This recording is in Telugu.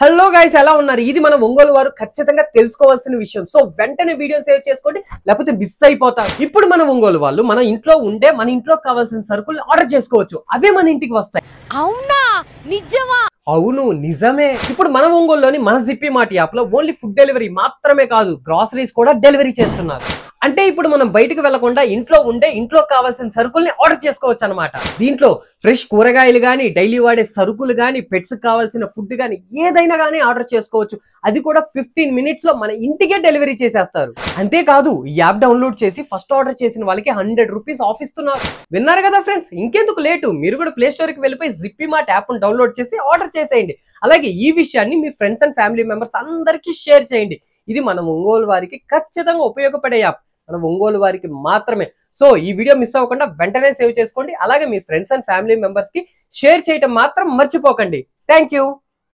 హలో గైస్, ఎలా ఉన్నారు? ఇది మన ఒంగోలు వారు ఖచ్చితంగా తెలుసుకోవాల్సిన విషయం. సో వెంటనే వీడియో సేవ్ చేసుకోండి, లేకపోతే మిస్ అయిపోతారు. ఇప్పుడు మన ఒంగోలు వాళ్ళు మన ఇంట్లో కావాల్సిన సరుకులు ఆర్డర్ చేసుకోవచ్చు. అవే మన ఇంటికి వస్తాయి. అవునా? నిజమా? అవును, నిజమే. ఇప్పుడు మన ఒంగోలులోని మన జిప్పి మార్ట్ యాప్ లో ఓన్లీ ఫుడ్ డెలివరీ మాత్రమే కాదు, గ్రాసరీస్ కూడా డెలివరీ చేస్తున్నారు. అంటే ఇప్పుడు మనం బయటకు వెళ్లకుండా ఇంట్లో కావాల్సిన సరుకుల్ని ఆర్డర్ చేసుకోవచ్చు అనమాట. దీంట్లో ఫ్రెష్ కూరగాయలు గానీ, డైలీ వాడే సరుకులు గానీ, పెట్స్ కావాల్సిన ఫుడ్ గానీ ఏదైనా గానీ ఆర్డర్ చేసుకోవచ్చు. అది కూడా 15 minutes లో మన ఇంటికే డెలివరీ చేసేస్తారు. అంతేకాదు, ఈ యాప్ డౌన్లోడ్ చేసి ఫస్ట్ ఆర్డర్ చేసిన వాళ్ళకి 100 రూపీస్ ఆఫ్ ఇస్తున్నారు. విన్నారు కదా ఫ్రెండ్స్, ఇంకెందుకు లేటు? మీరు కూడా ప్లే స్టోర్ కి వెళ్ళిపోయి జిప్పి మార్ట్ యాప్ డౌన్లోడ్ చేసి ఆర్డర్ చేసేయండి. అలాగే ఈ విషయాన్ని మీ ఫ్రెండ్స్ అండ్ ఫ్యామిలీ మెంబర్స్ అందరికీ షేర్ చేయండి. ఇది మన ఒంగోలు వారికి ఖచ్చితంగా ఉపయోగపడే యాప్, మన ఒంగోలు వారికి మాత్రమే. సో ఈ వీడియో మిస్ అవ్వకుండా వెంటనే సేవ్ చేసుకోండి. అలాగే మీ ఫ్రెండ్స్ అండ్ ఫ్యామిలీ మెంబర్స్ కి షేర్ చేయడం మాత్రం మర్చిపోకండి. Thank you.